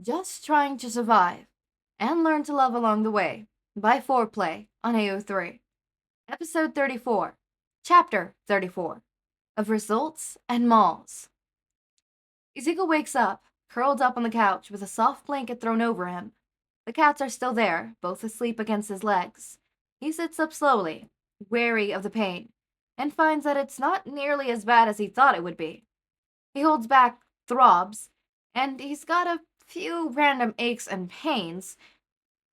Just trying to survive and learn to love along the way by Foreplay on AO3. Episode 34, Chapter 34 of Results and Malls. Izuku wakes up, curled up on the couch with a soft blanket thrown over him. The cats are still there, both asleep against his legs. He sits up slowly, wary of the pain, and finds that it's not nearly as bad as he thought it would be. He holds back throbs, and he's got a few random aches and pains,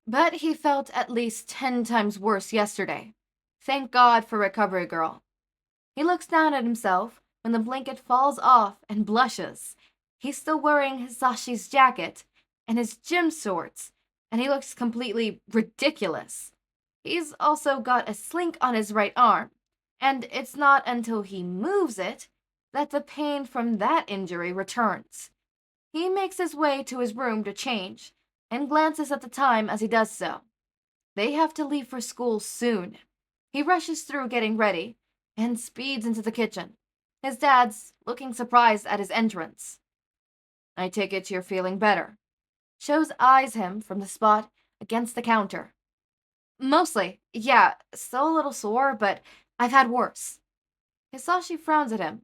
but he felt at least 10 times worse yesterday. Thank God for Recovery Girl. He looks down at himself when the blanket falls off and blushes. He's still wearing Hisashi's jacket and his gym shorts, and he looks completely ridiculous. He's also got a slink on his right arm, and it's not until he moves it that the pain from that injury returns. He makes his way to his room to change, and glances at the time as he does so. They have to leave for school soon. He rushes through getting ready, and speeds into the kitchen. His dad's looking surprised at his entrance. "I take it you're feeling better." Sho's eyes him from the spot against the counter. "Mostly, yeah, still a little sore, but I've had worse." Hisashi frowns at him,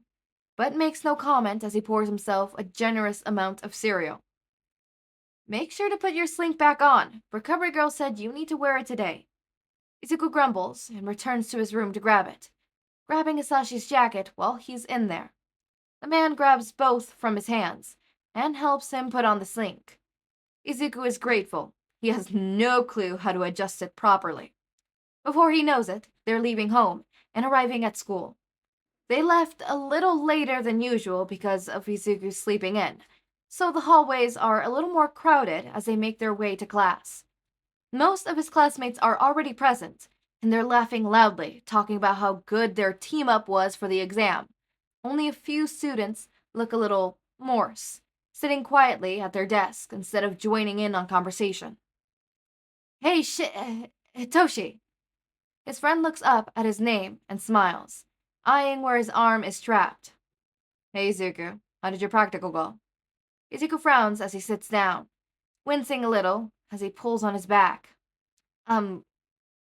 but makes no comment as he pours himself a generous amount of cereal. "Make sure to put your slink back on. Recovery Girl said you need to wear it today." Izuku grumbles and returns to his room to grab it, grabbing Hisashi's jacket while he's in there. The man grabs both from his hands and helps him put on the slink. Izuku is grateful. He has no clue how to adjust it properly. Before he knows it, they're leaving home and arriving at school. They left a little later than usual because of Izuku sleeping in, so the hallways are a little more crowded as they make their way to class. Most of his classmates are already present, and they're laughing loudly, talking about how good their team-up was for the exam. Only a few students look a little morose, sitting quietly at their desk instead of joining in on conversation. "Hey, Hitoshi." His friend looks up at his name and smiles, eyeing where his arm is trapped. "Hey, Izuku, how did your practical go?" Izuku frowns as he sits down, wincing a little as he pulls on his back.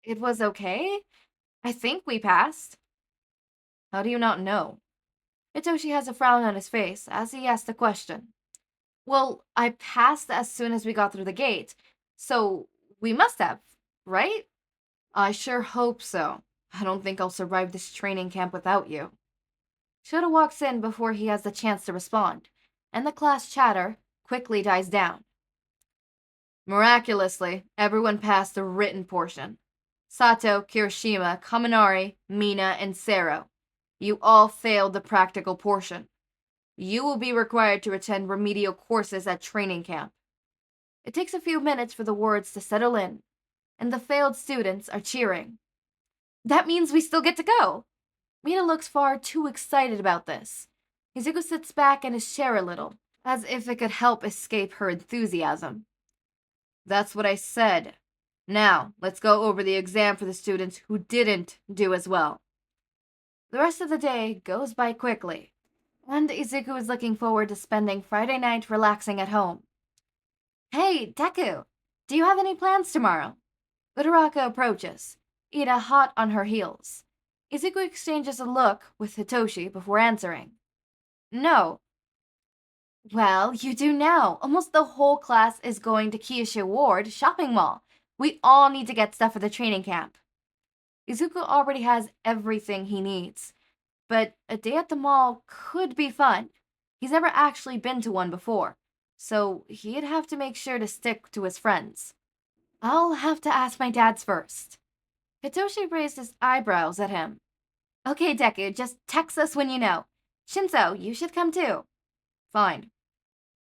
It was okay. I think we passed." "How do you not know?" Hitoshi has a frown on his face as he asks the question. "Well, I passed as soon as we got through the gate, so we must have, right?" "I sure hope so. I don't think I'll survive this training camp without you." Shouta walks in before he has the chance to respond, and the class chatter quickly dies down. "Miraculously, everyone passed the written portion. Sato, Kirishima, Kaminari, Mina, and Sero. You all failed the practical portion. You will be required to attend remedial courses at training camp." It takes a few minutes for the words to settle in, and the failed students are cheering. "That means we still get to go!" Mina looks far too excited about this. Izuku sits back in his chair a little, as if it could help escape her enthusiasm. "That's what I said. Now, let's go over the exam for the students who didn't do as well." The rest of the day goes by quickly, and Izuku is looking forward to spending Friday night relaxing at home. "Hey, Deku, do you have any plans tomorrow?" Uraraka approaches, Ida hot on her heels. Izuku exchanges a look with Hitoshi before answering. "No." "Well, you do now. Almost the whole class is going to Kyushu Ward shopping mall. We all need to get stuff for the training camp." Izuku already has everything he needs, but a day at the mall could be fun. He's never actually been to one before, so he'd have to make sure to stick to his friends. "I'll have to ask my dad's first." Hitoshi raised his eyebrows at him. "Okay, Deku, just text us when you know. Shinsou, you should come too." "Fine."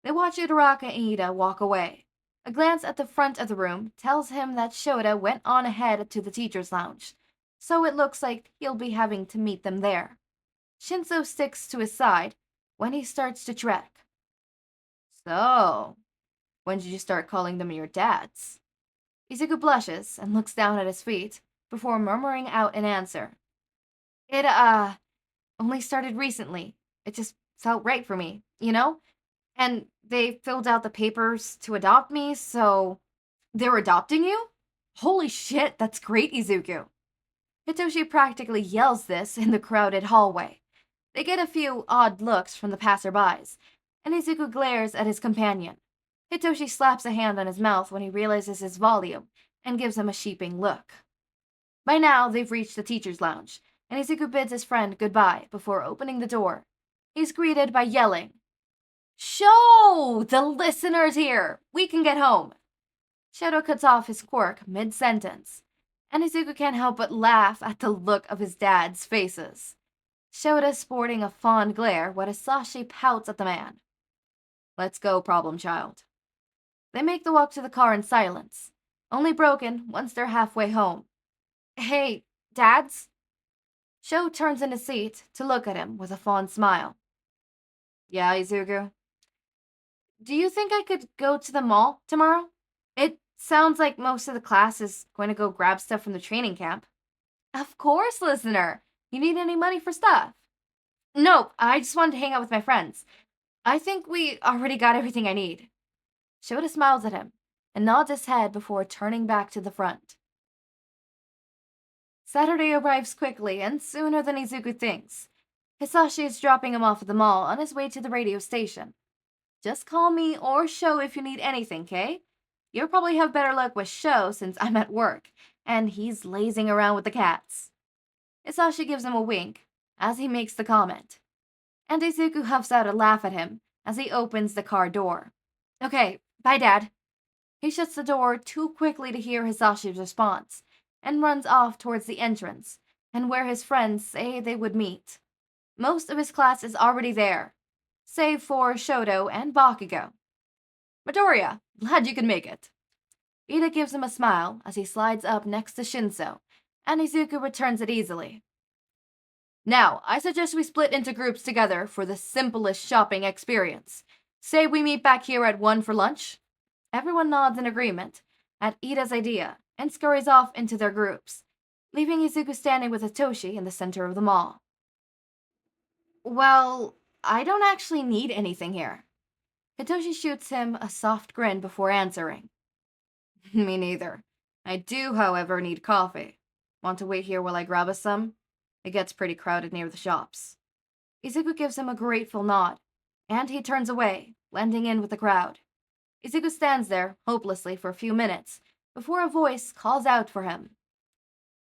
They watch Uraraka and Ida walk away. A glance at the front of the room tells him that Shouta went on ahead to the teacher's lounge, so it looks like he'll be having to meet them there. Shinsou sticks to his side when he starts to trek. "So, when did you start calling them your dads?" Izuku blushes and looks down at his feet before murmuring out an answer. It only started recently. It just felt right for me, you know? And they filled out the papers to adopt me, so they're adopting you? Holy shit, that's great, Izuku. Hitoshi practically yells this in the crowded hallway. They get a few odd looks from the passerbys, and Izuku glares at his companion. Hitoshi slaps a hand on his mouth when he realizes his volume and gives him a sheeping look. By now, they've reached the teacher's lounge, and Izuku bids his friend goodbye before opening the door. He's greeted by yelling, "Show! The listener's here! We can get home!" Shadow cuts off his quirk mid-sentence, and Izuku can't help but laugh at the look of his dad's faces. Shouta sporting a fond glare while Hizashi pouts at the man. "Let's go, problem child." They make the walk to the car in silence, only broken once they're halfway home. "Hey, Dads?" Sho turns in his seat to look at him with a fond smile. "Yeah, Izuku? Do you think I could go to the mall tomorrow? It sounds like most of the class is going to go grab stuff from the training camp." "Of course, listener. You need any money for stuff?" "Nope, I just wanted to hang out with my friends. I think we already got everything I need." Shouta smiles at him and nods his head before turning back to the front. Saturday arrives quickly and sooner than Izuku thinks. Hizashi is dropping him off at the mall on his way to the radio station. "Just call me or Sho if you need anything, Kay? You'll probably have better luck with Sho since I'm at work, and he's lazing around with the cats." Hizashi gives him a wink as he makes the comment, and Izuku huffs out a laugh at him as he opens the car door. "Okay, bye, Dad." He shuts the door too quickly to hear Hizashi's response, and runs off towards the entrance, and where his friends say they would meet. Most of his class is already there, save for Shoto and Bakugou. "Midoriya, glad you could make it." Ida gives him a smile as he slides up next to Shinsou, and Izuku returns it easily. "Now, I suggest we split into groups together for the simplest shopping experience. Say we meet back here at 1 for lunch?" Everyone nods in agreement at Ida's idea and scurries off into their groups, leaving Izuku standing with Hitoshi in the center of the mall. "Well, I don't actually need anything here." Hitoshi shoots him a soft grin before answering. "Me neither. I do, however, need coffee. Want to wait here while I grab us some? It gets pretty crowded near the shops." Izuku gives him a grateful nod, and he turns away, blending in with the crowd. Izuku stands there, hopelessly, for a few minutes, before a voice calls out for him.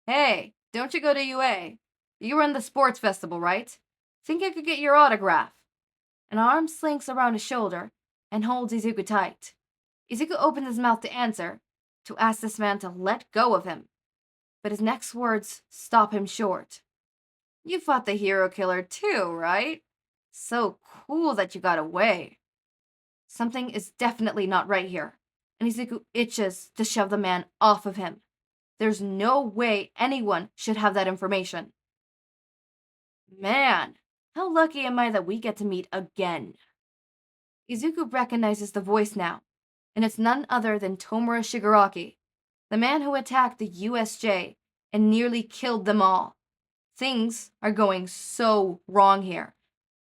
"Hey, don't you go to UA? You run the sports festival, right? Think I could get your autograph?" An arm slinks around his shoulder and holds Izuku tight. Izuku opens his mouth to answer, to ask this man to let go of him, but his next words stop him short. "You fought the hero killer too, right? So cool that you got away." Something is definitely not right here, and Izuku itches to shove the man off of him. There's no way anyone should have that information. "Man, how lucky am I that we get to meet again?" Izuku recognizes the voice now, and it's none other than Tomura Shigaraki, the man who attacked the USJ and nearly killed them all. Things are going so wrong here,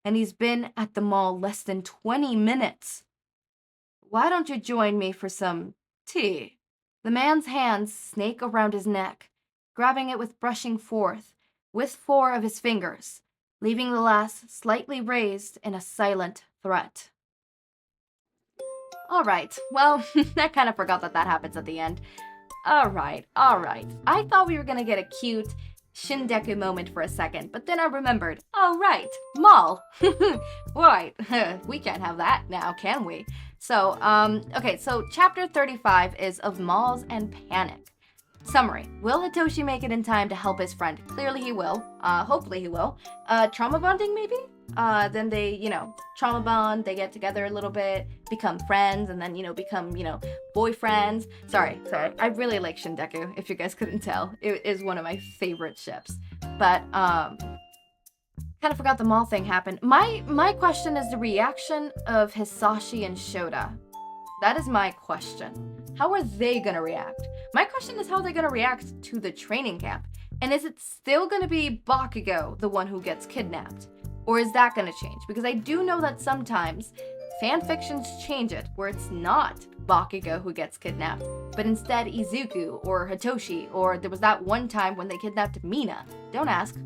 and he's been at the mall less than 20 minutes. "Why don't you join me for some tea?" The man's hands snake around his neck, grabbing it with brushing forth with 4 of his fingers, leaving the last slightly raised in a silent threat. Alright, well, I kind of forgot that happens at the end. Alright. I thought we were gonna get a cute Shindeku moment for a second, but then I remembered, oh right, mall. Right, we can't have that now, can we? So, okay, so chapter 35 is of malls and panic. Summary, will Hitoshi make it in time to help his friend? Clearly he will, hopefully he will. Trauma bonding maybe? Then they, trauma bond, they get together a little bit, become friends, and then, become, boyfriends. Sorry, I really like Shindeku, if you guys couldn't tell. It is one of my favorite ships. But, kind of forgot the mall thing happened. My question is the reaction of Hizashi and Shouta. That is my question. How are they gonna react? My question is how they're gonna react to the training camp. And is it still gonna be Bakugou, the one who gets kidnapped? Or is that gonna change? Because I do know that sometimes fanfictions change it, where it's not Bakugou who gets kidnapped, but instead Izuku or Hitoshi, or there was that one time when they kidnapped Mina. Don't ask.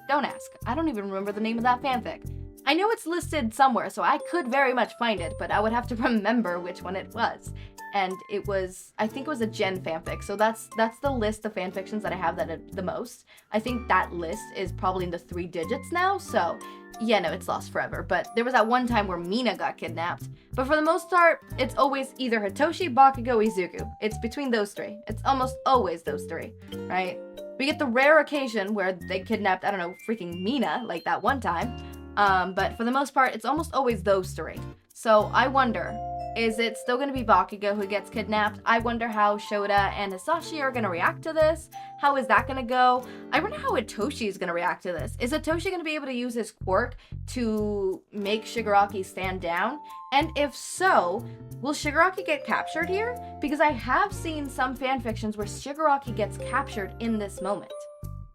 Don't ask. I don't even remember the name of that fanfic. I know it's listed somewhere, so I could very much find it, but I would have to remember which one it was. And it was, I think it was a Gen fanfic, so that's the list of fanfictions that I have that are the most. I think that list is probably in the 3 digits now, so yeah, no, it's lost forever. But there was that one time where Mina got kidnapped. But for the most part, it's always either Hitoshi, Bakugou, Izuku. It's between those 3. It's almost always those 3, right? We get the rare occasion where they kidnapped, I don't know, freaking Mina, like that one time. But for the most part, it's almost always those 3. So I wonder, is it still going to be Bakugou who gets kidnapped? I wonder how Shouta and Hizashi are going to react to this. How is that going to go? I wonder how Hitoshi is going to react to this. Is Hitoshi going to be able to use his quirk to make Shigaraki stand down? And if so, will Shigaraki get captured here? Because I have seen some fanfictions where Shigaraki gets captured in this moment,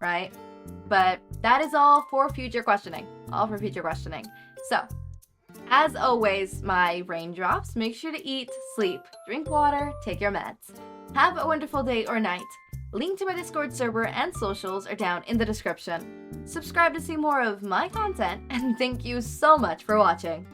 right? But that is all for future questioning. All for future questioning. So, as always, my raindrops, make sure to eat, sleep, drink water, take your meds. Have a wonderful day or night. Link to my Discord server and socials are down in the description. Subscribe to see more of my content, and thank you so much for watching.